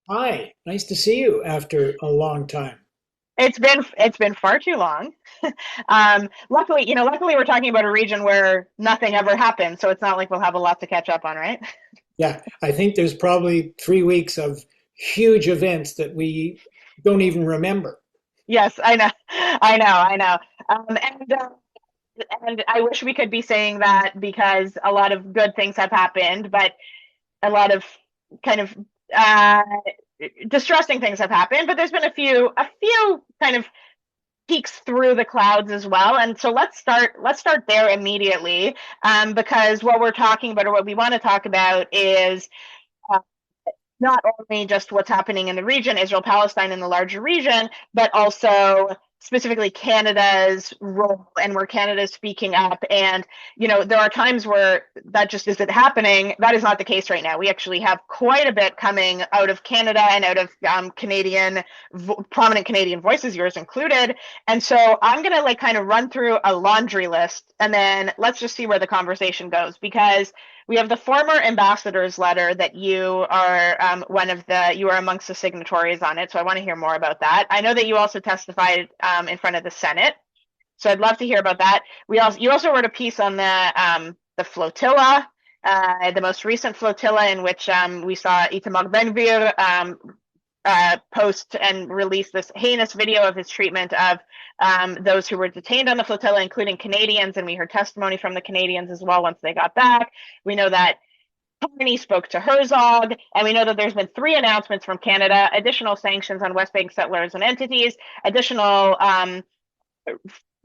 Hi, nice to see you after a long time. It's been far too long. Luckily, luckily we're talking about a region where nothing ever happened, so it's not like we'll have a lot to catch up on, right? Yeah, I think there's probably 3 weeks of huge events that we don't even remember. Yes, I know, I know, I know. And I wish we could be saying that because a lot of good things have happened, but a lot of kind of uh, distressing things have happened. But there's been a few kind of peeks through the clouds as well. And so let's start there immediately, because what we're talking about or what we want to talk about is uh, not only just what's happening in the region, Israel Palestine in the larger region, but also specifically Canada's role and where Canada is speaking up. And, there are times where that just isn't happening. That is not the case right now. We actually have quite a bit coming out of Canada and out of prominent Canadian voices, yours included. And so I'm going to like kind of run through a laundry list and then let's just see where the conversation goes because we have the former ambassador's letter that you are you are amongst the signatories on it. So I want to hear more about that. I know that you also testified in front of the Senate, so I'd love to hear about that. You also wrote a piece on the flotilla, the most recent flotilla in which we saw Itamar Ben-Gvir post and release this heinous video of his treatment of those who were detained on the flotilla, including Canadians, and we heard testimony from the Canadians as well once they got back. We know that Carney spoke to Herzog, and we know that there's been 3 announcements from Canada: additional sanctions on West Bank settlers and entities, additional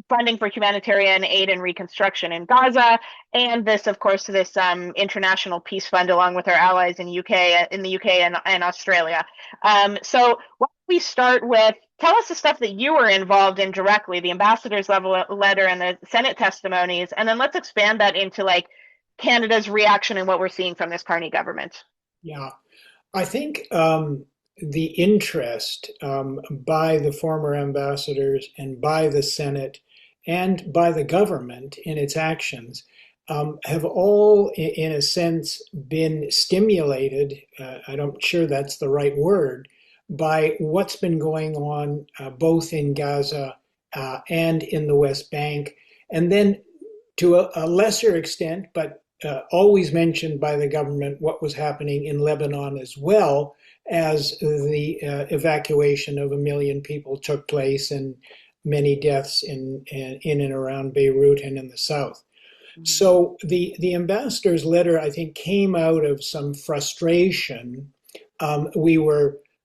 funding for humanitarian aid and reconstruction in Gaza, and this, of course, this international peace fund along with our allies in the UK and Australia. So why don't we start with tell us the stuff that you were involved in directly, the ambassador's level letter and the Senate testimonies, and then let's expand that into like Canada's reaction and what we're seeing from this Carney government. Yeah, I think the interest by the former ambassadors and by the Senate and by the government in its actions have all, in a sense, been stimulated. I'm sure that's the right word, by what's been going on both in Gaza and in the West Bank, and then to a lesser extent, but always mentioned by the government, what was happening in Lebanon as well as the evacuation of 1 million people took place and many deaths in and around Beirut and in the south. Mm-hmm. So the ambassador's letter, I think, came out of some frustration.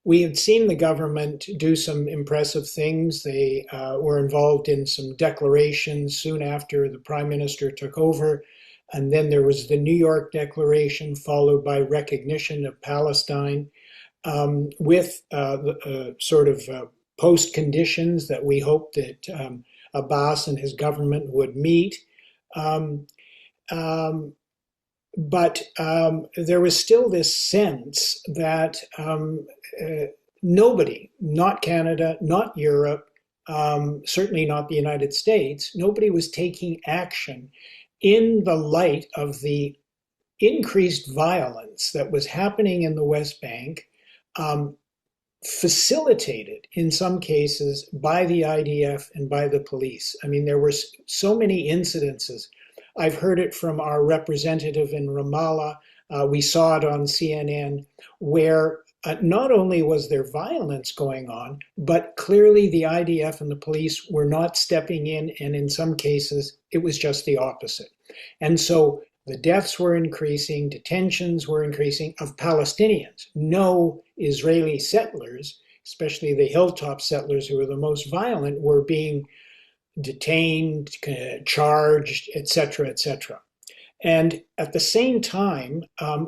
We had seen the government do some impressive things. They were involved in some declarations soon after the prime minister took over. And then there was the New York Declaration, followed by recognition of Palestine, with sort of post conditions that we hoped that Abbas and his government would meet. Um, um, but there was still this sense that nobody, not Canada, not Europe, certainly not the United States, nobody was taking action in the light of the increased violence that was happening in the West Bank, um, facilitated in some cases by the IDF and by the police. I mean, there were so many incidences. I've heard it from our representative in Ramallah. We saw it on CNN, where not only was there violence going on, but clearly the IDF and the police were not stepping in, and in some cases, it was just the opposite. And so the deaths were increasing, detentions were increasing of Palestinians. No Israeli settlers, especially the hilltop settlers who were the most violent, were being detained, charged, etc., etc. And at the same time,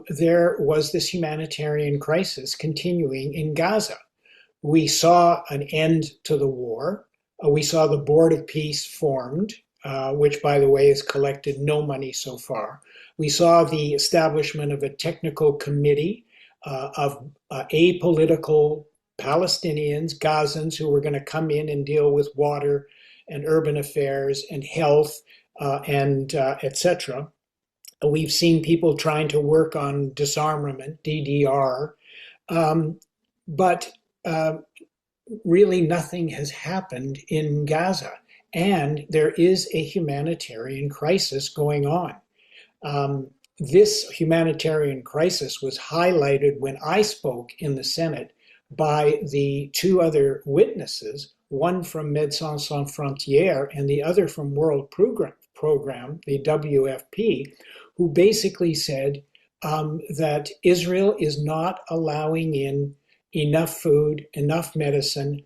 there was this humanitarian crisis continuing in Gaza. We saw an end to the war. We saw the Board of Peace formed, which, by the way, has collected no money so far. We saw the establishment of a technical committee of apolitical Palestinians, Gazans, who were going to come in and deal with water and urban affairs and health and etc. We've seen people trying to work on disarmament, DDR. Um, but really nothing has happened in Gaza. And there is a humanitarian crisis going on. This humanitarian crisis was highlighted when I spoke in the Senate by the two other witnesses, one from Médecins Sans Frontières and the other from World Program, the WFP, who basically said that Israel is not allowing in enough food, enough medicine.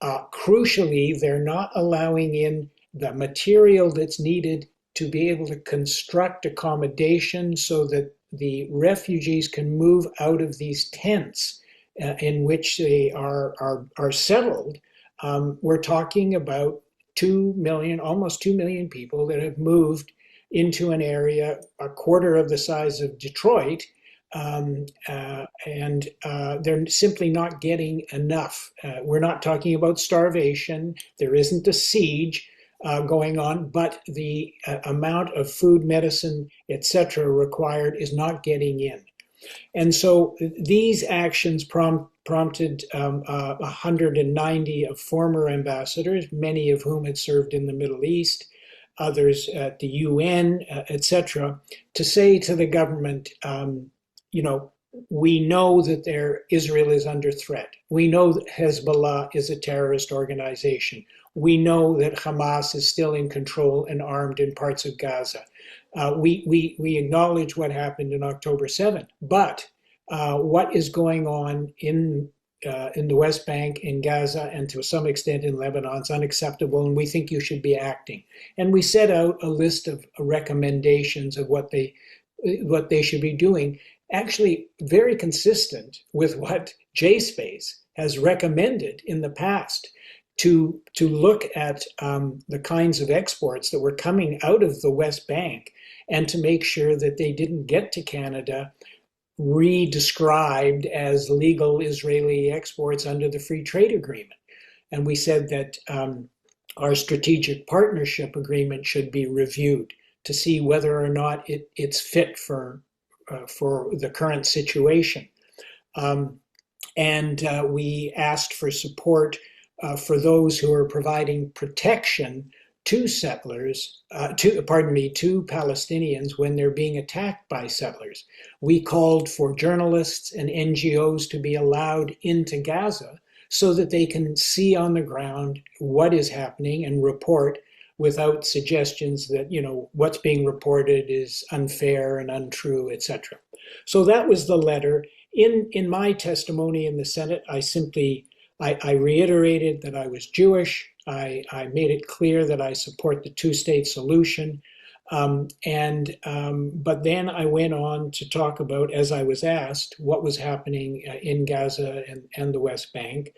Crucially, they're not allowing in the material that's needed to be able to construct accommodation so that the refugees can move out of these tents in which they are settled. We're talking about 2 million, almost 2 million people that have moved into an area a quarter of the size of Detroit, and they're simply not getting enough. We're not talking about starvation. There isn't a siege going on, but the amount of food, medicine, etc., required is not getting in. And so these actions prompted 190 of former ambassadors, many of whom had served in the Middle East, others at the UN, etc., to say to the government, you know, we know that Israel is under threat. We know that Hezbollah is a terrorist organization. We know that Hamas is still in control and armed in parts of Gaza. We acknowledge what happened in October 7th, but what is going on in the West Bank, in Gaza, and to some extent in Lebanon is unacceptable, and we think you should be acting. And we set out a list of recommendations of what they should be doing, actually very consistent with what JSpace has recommended in the past, to look at the kinds of exports that were coming out of the West Bank and to make sure that they didn't get to Canada re-described as legal Israeli exports under the Free Trade Agreement. And we said that our strategic partnership agreement should be reviewed to see whether or not it's fit for the current situation. And we asked for support for those who are providing protection to settlers, to Palestinians when they're being attacked by settlers. We called for journalists and NGOs to be allowed into Gaza so that they can see on the ground what is happening and report without suggestions that, you know, what's being reported is unfair and untrue, etc. So that was the letter. In my testimony in the Senate, I reiterated that I was Jewish. I made it clear that I support the two-state solution. But then I went on to talk about, as I was asked, what was happening in Gaza and the West Bank.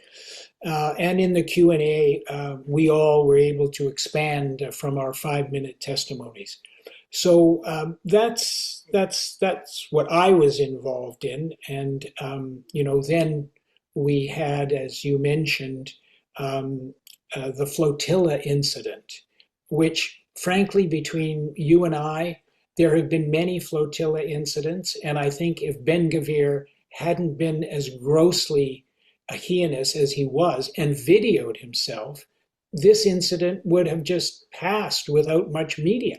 And in the Q&A, we all were able to expand from our 5-minute testimonies. So that's what I was involved in. And, then we had, as you mentioned, the flotilla incident, which frankly, between you and I, there have been many flotilla incidents. And I think if Ben-Gvir hadn't been as grossly heinous as he was and videoed himself, this incident would have just passed without much media.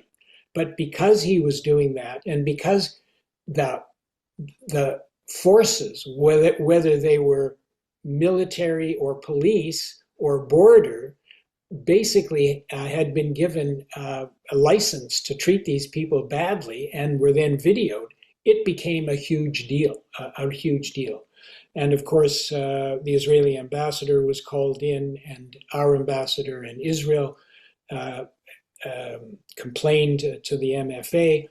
But because he was doing that, and because the forces, whether they were military or police or border, basically had been given a license to treat these people badly and were then videoed, it became a huge deal. And of course, the Israeli ambassador was called in, and our ambassador in Israel complained to the MFA,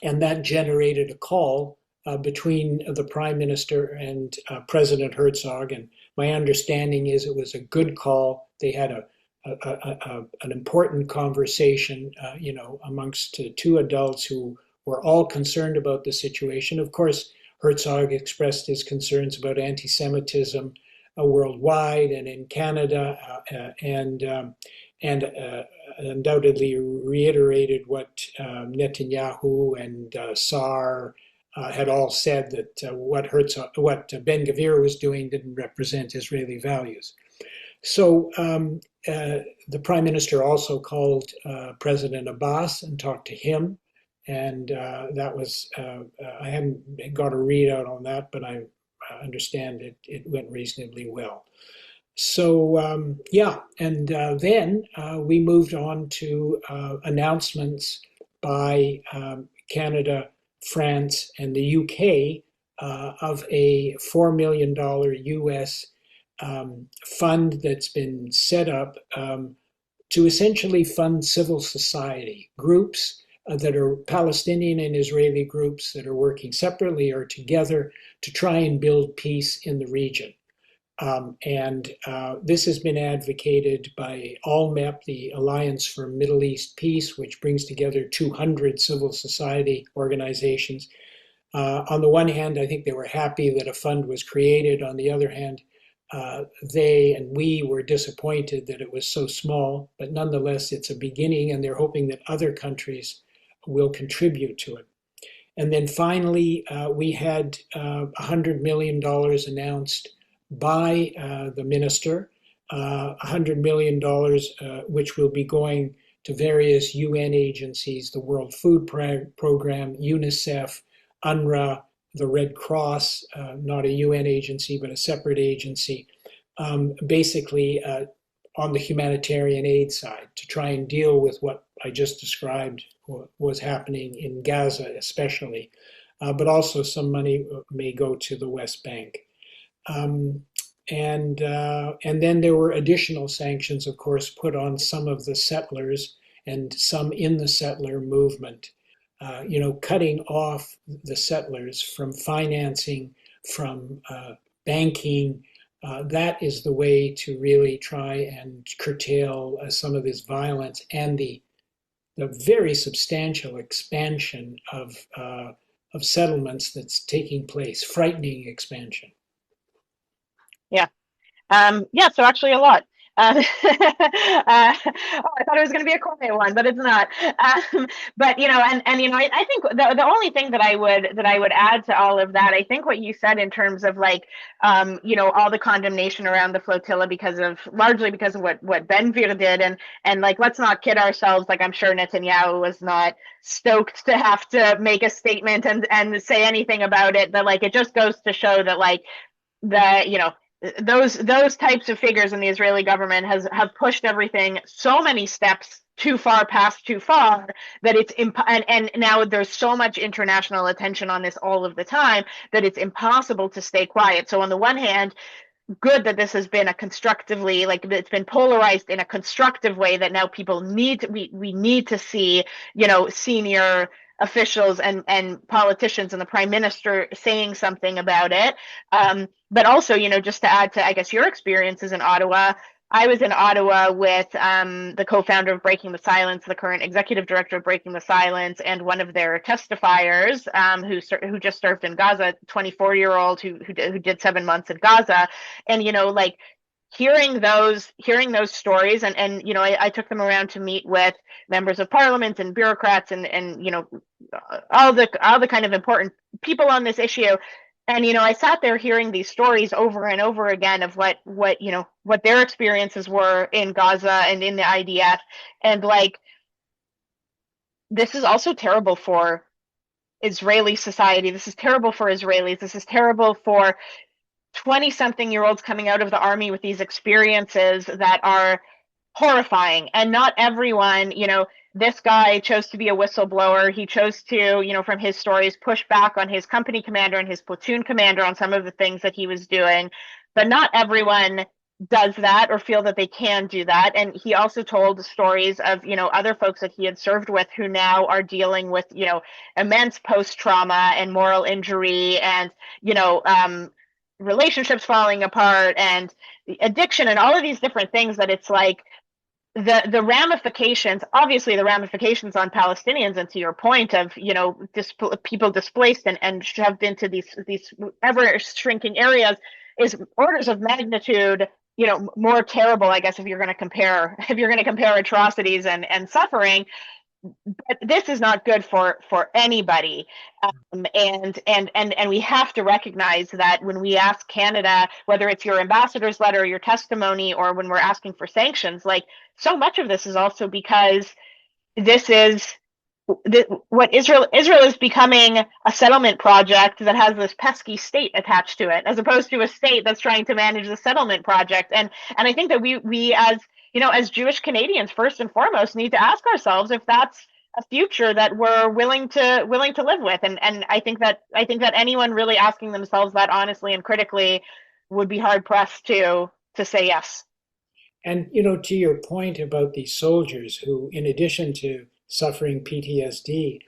and that generated a call between the Prime Minister and President Herzog. And my understanding is it was a good call. They had an important conversation, amongst two adults who were all concerned about the situation. Of course, Herzog expressed his concerns about anti-Semitism worldwide and in Canada, and undoubtedly reiterated what Netanyahu and Saar had all said that what Ben Gvir was doing didn't represent Israeli values. So the prime minister also called President Abbas and talked to him, and that was I haven't got a readout on that, but I understand it went reasonably well. So yeah, and then we moved on to announcements by Canada, France, and the UK of a $4 million US fund that's been set up to essentially fund civil society groups that are Palestinian and Israeli groups that are working separately or together to try and build peace in the region. And this has been advocated by ALMEP, the Alliance for Middle East Peace, which brings together 200 civil society organizations. On the one hand, I think they were happy that a fund was created. On the other hand, they and we were disappointed that it was so small, but nonetheless, it's a beginning, and they're hoping that other countries will contribute to it. And then finally, we had $100 million announced by the minister, $100 million, which will be going to various UN agencies, the World Food Program, UNICEF, UNRWA, the Red Cross, not a UN agency, but a separate agency, basically on the humanitarian aid side to try and deal with what I just described was happening in Gaza especially, but also some money may go to the West Bank. And then there were additional sanctions, of course, put on some of the settlers and some in the settler movement. Cutting off the settlers from financing, from banking. That is the way to really try and curtail some of this violence and the very substantial expansion of settlements that's taking place, frightening expansion. Yeah. Yeah, so actually a lot. I thought it was going to be a quiet one, but it's not. But I think the only thing that I would add to all of that, I think what you said in terms of like, all the condemnation around the flotilla largely because of what Ben Gvir did, and like let's not kid ourselves. Like I'm sure Netanyahu was not stoked to have to make a statement and say anything about it. But like it just goes to show that like those types of figures in the Israeli government have pushed everything so many steps too far that it's and now there's so much international attention on this all of the time that it's impossible to stay quiet. So on the one hand, good that this has been it's been polarized in a constructive way, that now people we need to see senior officials and politicians and the prime minister saying something about it. But also, just to add to, I guess, your experiences in Ottawa, I was in Ottawa with the co-founder of Breaking the Silence, the current executive director of Breaking the Silence, and one of their testifiers who just served in Gaza, 24-year-old who did 7 months in Gaza. And, like hearing those stories and I took them around to meet with members of parliament and bureaucrats and all the kind of important people on this issue. And, I sat there hearing these stories over and over again of what their experiences were in Gaza and in the IDF. And like, this is also terrible for Israeli society. This is terrible for Israelis. This is terrible for 20-something-year-olds coming out of the army with these experiences that are horrifying. And not everyone, this guy chose to be a whistleblower. He chose to, from his stories, push back on his company commander and his platoon commander on some of the things that he was doing. But not everyone does that or feel that they can do that. And he also told stories of, other folks that he had served with who now are dealing with, immense post-trauma and moral injury and, relationships falling apart and addiction and all of these different things, that it's like the ramifications, obviously the ramifications on Palestinians, and to your point of, people displaced and shoved into these ever shrinking areas, is orders of magnitude, more terrible, I guess, if you're going to compare atrocities and suffering. but this is not good for anybody. And we have to recognize that when we ask Canada, whether it's your ambassador's letter or your testimony, or when we're asking for sanctions, like, so much of this is also because this is what Israel is becoming a settlement project that has this pesky state attached to it, as opposed to a state that's trying to manage the settlement project. And I think that we as, as Jewish Canadians, first and foremost, need to ask ourselves if that's a future that we're willing to live with. And I think that anyone really asking themselves that honestly and critically would be hard pressed to say yes. And, to your point about these soldiers who, in addition to suffering PTSD,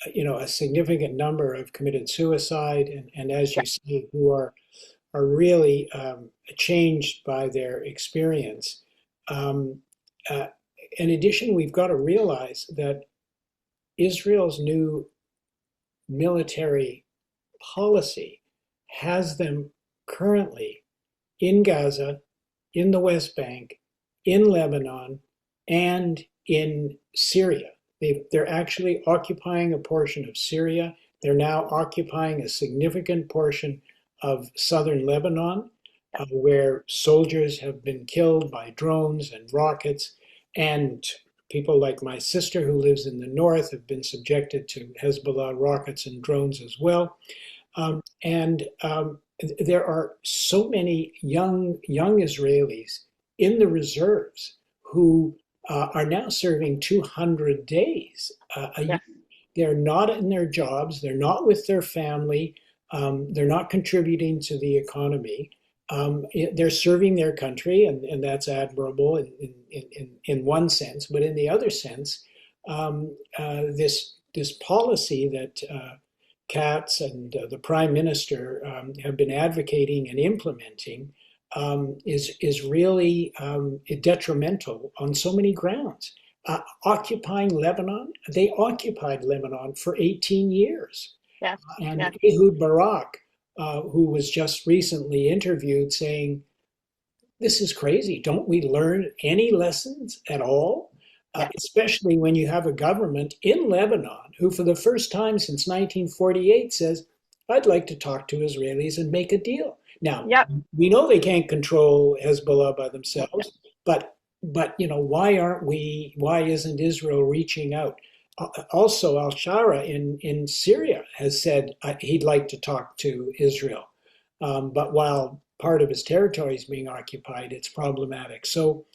a significant number have committed suicide, and as Yeah, you say, who are really changed by their experience. Um, uh, in addition, we've got to realize that Israel's new military policy has them currently in Gaza, in the West Bank, in Lebanon, and in Syria. They're actually occupying a portion of Syria. They're now occupying a significant portion of southern Lebanon, where soldiers have been killed by drones and rockets. And people like my sister, who lives in the north, have been subjected to Hezbollah rockets and drones as well. And there are so many young Israelis in the reserves who are now serving 200 days a year. yeah, They're not in their jobs. They're not with their family. They're not contributing to the economy. They're serving their country, and that's admirable in one sense. But in the other sense, this policy that Katz and the Prime Minister have been advocating and implementing is really detrimental on so many grounds. Occupying Lebanon, they occupied Lebanon for 18 years. yeah, And yeah, Ehud Barak, who was just recently interviewed, saying, "This is crazy. Don't we learn any lessons at all?" yeah, Especially when you have a government in Lebanon who, for the first time since 1948, says, "I'd like to talk to Israelis and make a deal." Now, yeah, we know they can't control Hezbollah by yeah, themselves, but why aren't we? Why isn't Israel reaching out? Also, Al Shara in Syria has said he'd like to talk to Israel, but while part of his territory is being occupied, it's problematic. So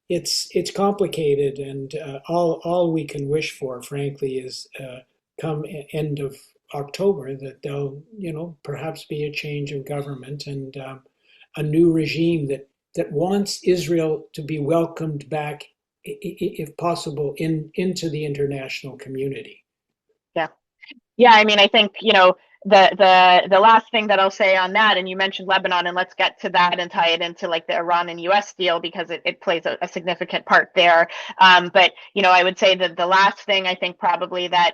it's complicated, and all we can wish for, frankly, is come end of October that there'll perhaps be a change of government and a new regime that wants Israel to be welcomed back, if possible, into the international community. yeah. Yeah, I mean, I think, the last thing that I'll say on that, and you mentioned Lebanon, and let's get to that and tie it into like the Iran and US deal because it plays a significant part there. But I would say that the last thing I think probably that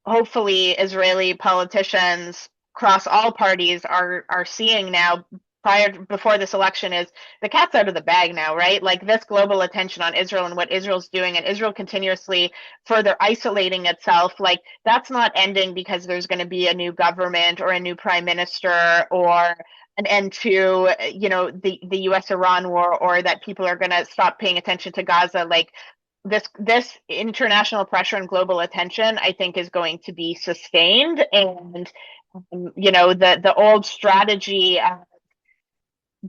hopefully Israeli politicians across all parties are seeing now before this election is the cat's out of the bag now, right? Like this global attention on Israel and what Israel's doing, and Israel continuously further isolating itself, like that's not ending because there's going to be a new government or a new prime minister or an end to the US Iran war, or that people are going to stop paying attention to Gaza. Like this international pressure and global attention, I think, is going to be sustained. And the old strategy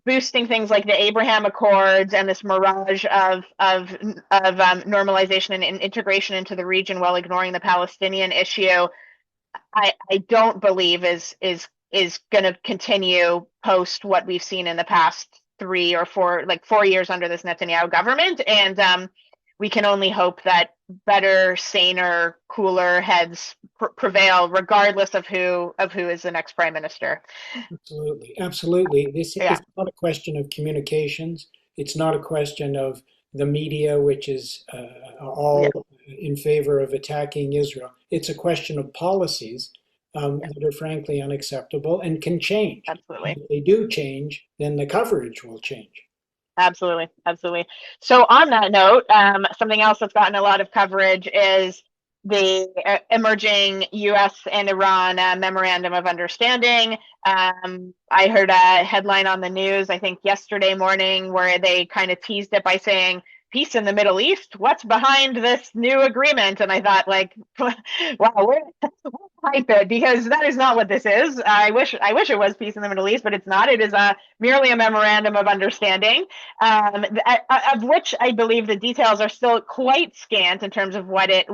boosting things like the Abraham Accords and this mirage of normalization and integration into the region while ignoring the Palestinian issue, I don't believe is going to continue post what we've seen in the past 4 years under this Netanyahu government. And we can only hope that better, saner, cooler heads prevail, regardless of who is the next prime minister. Absolutely, absolutely. This Yeah, is not a question of communications. It's not a question of the media, which is yeah, all in favor of attacking Israel. It's a question of policies yeah, that are frankly unacceptable and can change. And absolutely. if they do change, then the coverage will change. Absolutely, absolutely. So on that note, something else that's gotten a lot of coverage is emerging U.S. and Iran memorandum of understanding. I heard a headline on the news, I think yesterday morning, where they kind of teased it by saying, "Peace in the Middle East. What's behind this new agreement?" And I thought, like, wow, where hype it, because that is not what this is. I wish it was peace in the Middle East, but it's not. It is merely a memorandum of understanding, of which I believe the details are still quite scant in terms of what it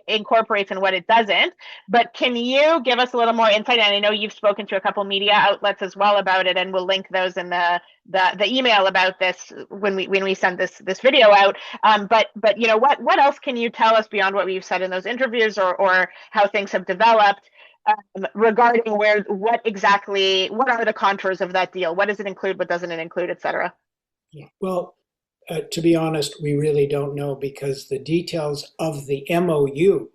incorporates and what it doesn't. But can you give us a little more insight? And I know you've spoken to a couple media outlets as well about it, and we'll link those in the email about this when we send this video out. But what else can you tell us beyond what we've said in those interviews, or how things have developed regarding what are the contours of that deal? What does it include? What doesn't it include, et cetera? Yeah. Well, to be honest, we really don't know because the details of the MOU,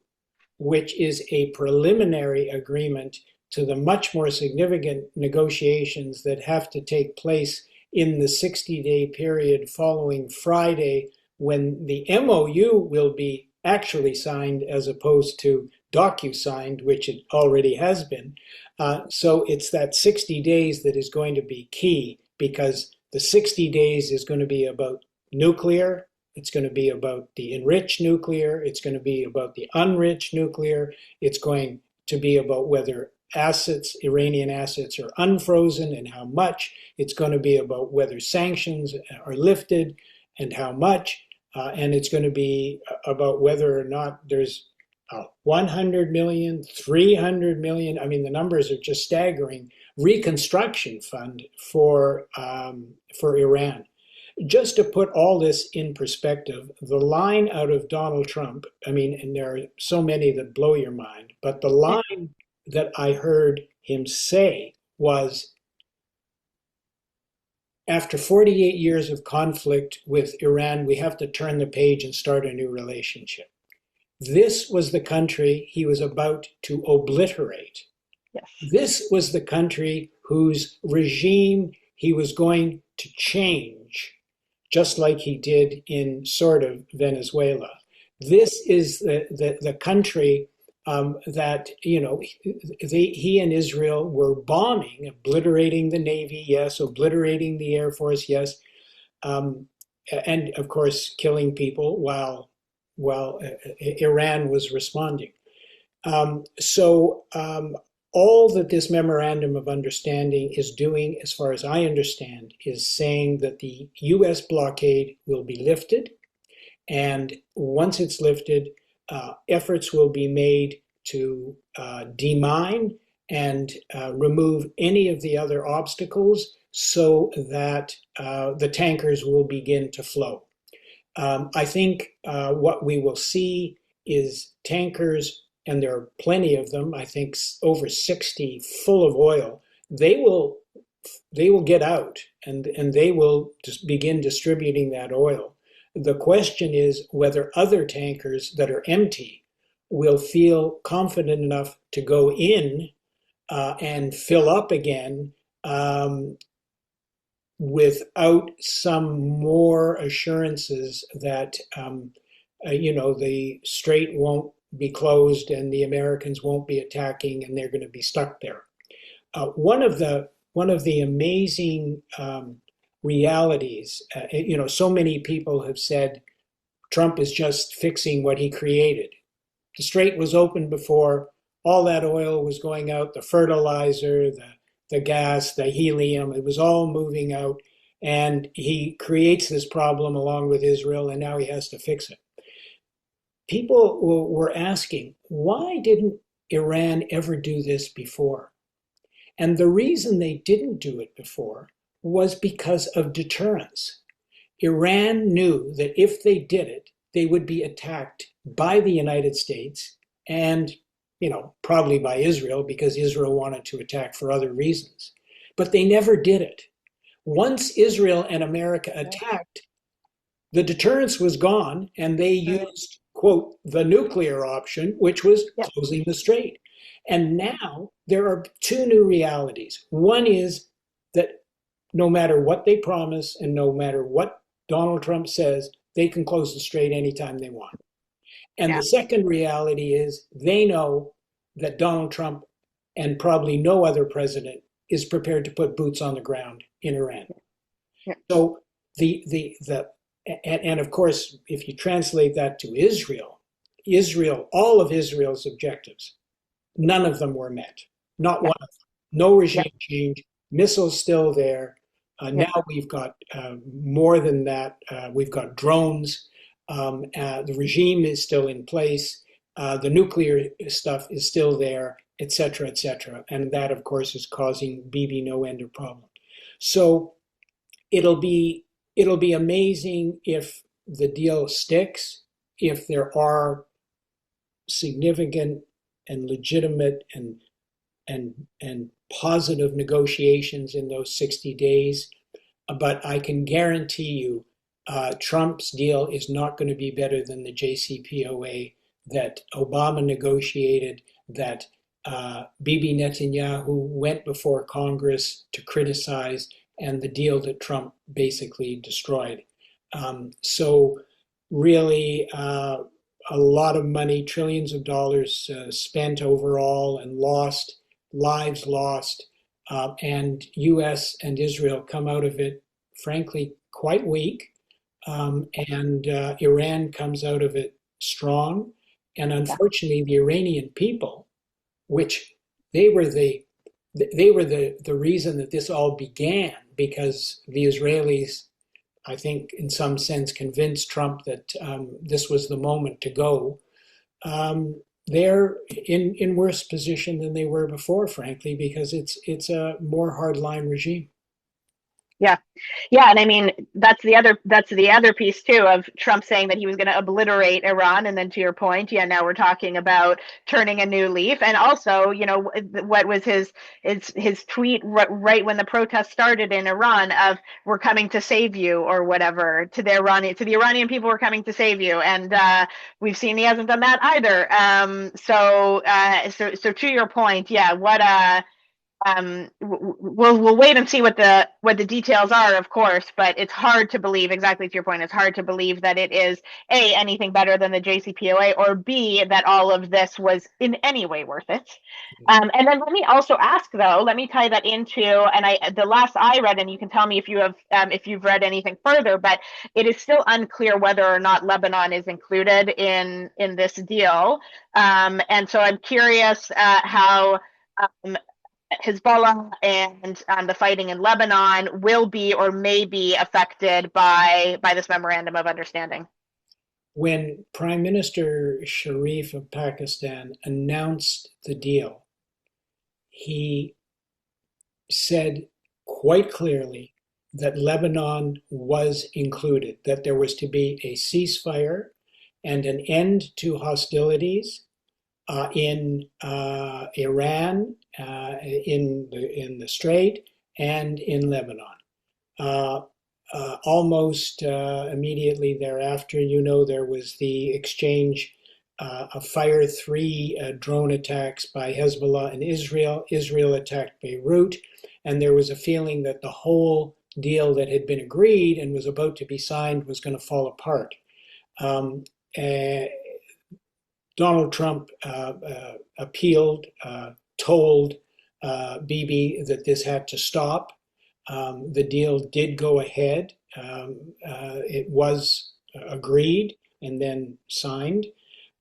which is a preliminary agreement to the much more significant negotiations that have to take place in the 60-day period following Friday, when the MOU will be actually signed as opposed to docu-signed, which it already has been. So it's that 60 days that is going to be key, because the 60 days is going to be about nuclear. It's going to be about the enriched nuclear. It's going to be about the unenriched nuclear. It's going to be about whether Iranian assets are unfrozen and how much. It's going to be about whether sanctions are lifted and how much. And it's going to be about whether or not there's 100 million, 300 million. I mean, the numbers are just staggering. Reconstruction fund for Iran. Just to put all this in perspective, the line out of Donald Trump, I mean, and there are so many that blow your mind, but the line that I heard him say was, after 48 years of conflict with Iran, we have to turn the page and start a new relationship. This was the country he was about to obliterate. Yes. This was the country whose regime he was going to change, just like he did in sort of Venezuela. This is the country that, he and Israel were bombing, obliterating the Navy, yes, obliterating the Air Force, yes, and of course killing people while Iran was responding. All that this memorandum of understanding is doing, as far as I understand, is saying that the US blockade will be lifted. And once it's lifted, efforts will be made to demine and remove any of the other obstacles so that the tankers will begin to flow. I think what we will see is tankers, and there are plenty of them, I think over 60 full of oil. They will get out, and they will just begin distributing that oil. The question is whether other tankers that are empty will feel confident enough to go in and fill up again, without some more assurances that the strait won't be closed and the Americans won't be attacking and they're going to be stuck there. One of the amazing realities, so many people have said Trump is just fixing what he created. The strait was open before, all that oil was going out, the fertilizer, the gas, the helium, it was all moving out, and he creates this problem along with Israel, and now he has to fix it. People were asking, why didn't Iran ever do this before? And the reason they didn't do it before was because of deterrence. Iran knew that if they did it, they would be attacked by the United States and, probably by Israel, because Israel wanted to attack for other reasons. But they never did it. Once Israel and America attacked, the deterrence was gone, and they used, quote, the nuclear option, which was closing the strait. And now there are two new realities. One is that no matter what they promise and no matter what Donald Trump says, they can close the strait anytime they want. And the Yeah. second reality is they know that Donald Trump and probably no other president is prepared to put boots on the ground in Iran. Yeah. So the and of course, if you translate that to Israel, all of Israel's objectives, none of them were met. Not Yeah. one of them. No Yeah. regime change. Missiles still there. Yeah. Now we've got more than that. We've got drones. The regime is still in place. The nuclear stuff is still there, et cetera, et cetera. And that, of course, is causing Bibi no end of problem. So it'll be it'll be amazing if the deal sticks, if there are significant and legitimate and positive negotiations in those 60 days. But I can guarantee you, Trump's deal is not going to be better than the JCPOA that Obama negotiated, that Bibi Netanyahu went before Congress to criticize, and the deal that Trump basically destroyed. So, really, a lot of money, trillions of dollars spent overall and lost, lives lost, and U.S. and Israel come out of it, frankly, quite weak, and Iran comes out of it strong. And Yeah. unfortunately, the Iranian people, which they were the reason that this all began, because the Israelis, I think, in some sense, convinced Trump that this was the moment to go. They're in worse position than they were before, frankly, because it's a more hardline regime. Yeah. Yeah, and I mean that's the other piece too of Trump saying that he was going to obliterate Iran, and then to your point, yeah, now we're talking about turning a new leaf. And also, what was his tweet right when the protests started in Iran of "we're coming to save you" or whatever, to the Iranian people, "we're coming to save you," and we've seen he hasn't done that either. So to your point, yeah, we'll wait and see what the details are, of course, but it's hard to believe, exactly to your point, it's hard to believe that it is A, anything better than the JCPOA, or B, that all of this was in any way worth it. And then let me also ask, though, let me tie that into, and the last I read, and you can tell me if you've read anything further, but it is still unclear whether or not Lebanon is included in this deal. And so I'm curious how um, Hezbollah and the fighting in Lebanon will be or may be affected by this memorandum of understanding. When Prime Minister Sharif of Pakistan announced the deal, he said quite clearly that Lebanon was included, that there was to be a ceasefire and an end to hostilities in Iran, in the Strait, and in Lebanon. Uh, Almost immediately thereafter, there was the exchange of Fire 3 drone attacks by Hezbollah and Israel. Israel attacked Beirut, and there was a feeling that the whole deal that had been agreed and was about to be signed was going to fall apart. Um, uh, Donald Trump appealed, told Bibi that this had to stop. The deal did go ahead. It was agreed and then signed.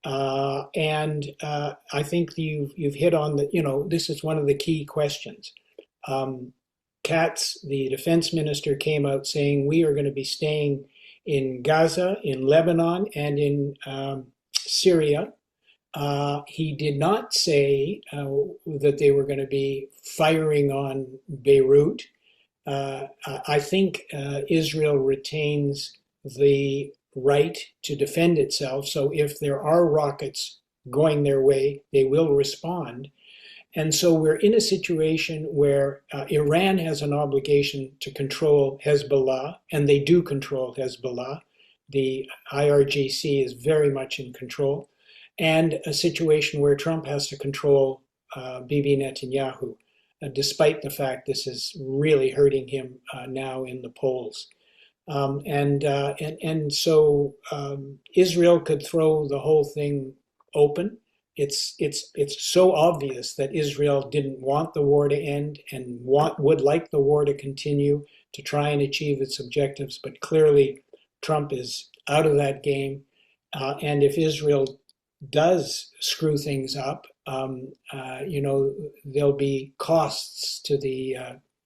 And I think you've hit on this is one of the key questions. Katz, the defense minister, came out saying we are going to be staying in Gaza, in Lebanon, and in Syria. He did not say that they were going to be firing on Beirut. I think Israel retains the right to defend itself. So if there are rockets going their way, they will respond. And so we're in a situation where Iran has an obligation to control Hezbollah, and they do control Hezbollah. The IRGC is very much in control, and a situation where Trump has to control Bibi Netanyahu, despite the fact this is really hurting him now in the polls. And so Israel could throw the whole thing open. It's so obvious that Israel didn't want the war to end and would like the war to continue to try and achieve its objectives. But clearly, Trump is out of that game. And if Israel does screw things up, there'll be costs to the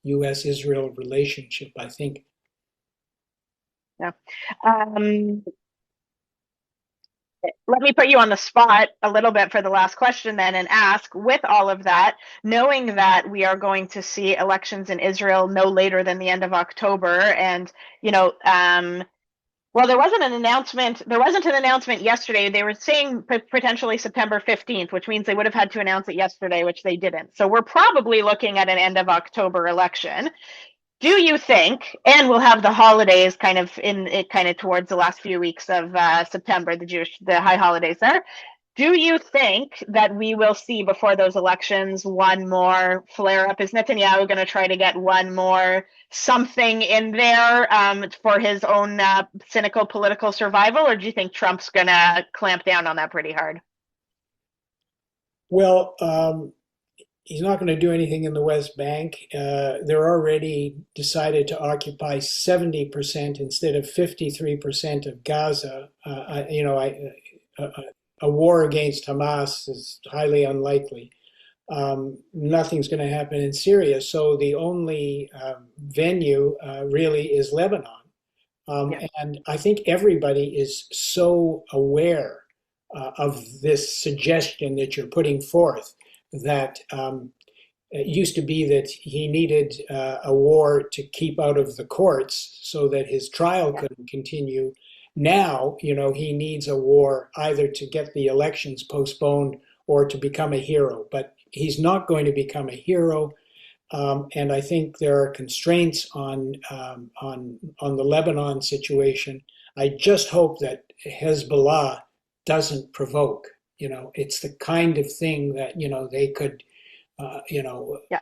U.S.-Israel relationship, I think. Yeah. Um, Let me put you on the spot a little bit for the last question then and ask, with all of that, knowing that we are going to see elections in Israel no later than the end of October, and you know, well, there wasn't an announcement yesterday. They were saying potentially September 15th, which means they would have had to announce it yesterday, which they didn't. So we're probably looking at an end of October election. Do you think, and we'll have the holidays kind of in it, kind of towards the last few weeks of September, the high holidays there. Do you think that we will see before those elections one more flare up? Is Netanyahu going to try to get one more something in there for his own cynical political survival, or do you think Trump's going to clamp down on that pretty hard? Well, he's not going to do anything in the West Bank. They're already decided to occupy 70% instead of 53% of Gaza. A war against Hamas is highly unlikely. Nothing's going to happen in Syria. So the only venue really is Lebanon. Yeah, And I think everybody is so aware of this suggestion that you're putting forth that it used to be that he needed a war to keep out of the courts so that his trial yeah, couldn't continue. Now, he needs a war either to get the elections postponed or to become a hero. But he's not going to become a hero. And I think there are constraints on the Lebanon situation. I just hope that Hezbollah doesn't provoke. It's the kind of thing that they could. Uh, you know, yeah,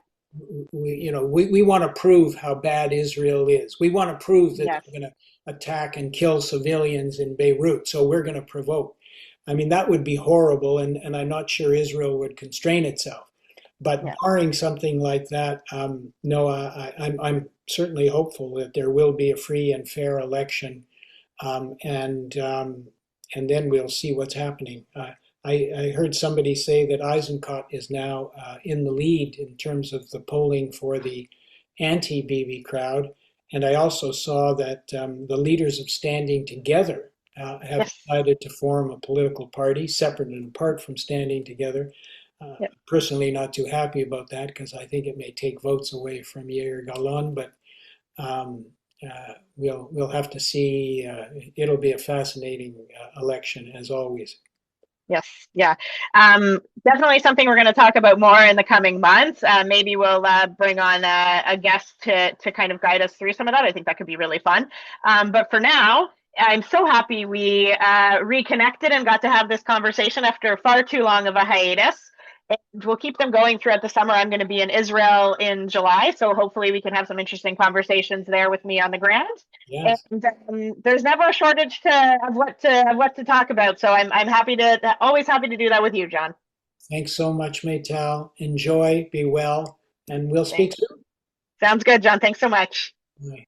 we want to prove how bad Israel is. We want to prove that yes, they're going to attack and kill civilians in Beirut. So we're going to provoke. I mean, that would be horrible, and I'm not sure Israel would constrain itself. But yeah. barring something like that, no, I'm certainly hopeful that there will be a free and fair election, um, and um, and then we'll see what's happening. I heard somebody say that Eisenkot is now in the lead in terms of the polling for the anti-Bibi crowd, and I also saw that the leaders of Standing Together have Yes. decided to form a political party separate and apart from Standing Together. Yep. Personally, not too happy about that because I think it may take votes away from Yair Galon, but um, we'll have to see. It'll be a fascinating election as always. Yes, yeah. Definitely something we're going to talk about more in the coming months. Maybe we'll bring on a guest to kind of guide us through some of that. I think that could be really fun. But for now, I'm so happy we reconnected and got to have this conversation after far too long of a hiatus. And we'll keep them going throughout the summer. I'm going to be in Israel in July, so hopefully we can have some interesting conversations there with me on the ground. Yes. And there's never a shortage of what to talk about. So I'm happy to always happy to do that with you, Jon. Thanks so much, Maytal. Enjoy, be well, and we'll speak Thanks. soon. Sounds good, Jon. Thanks so much. Bye.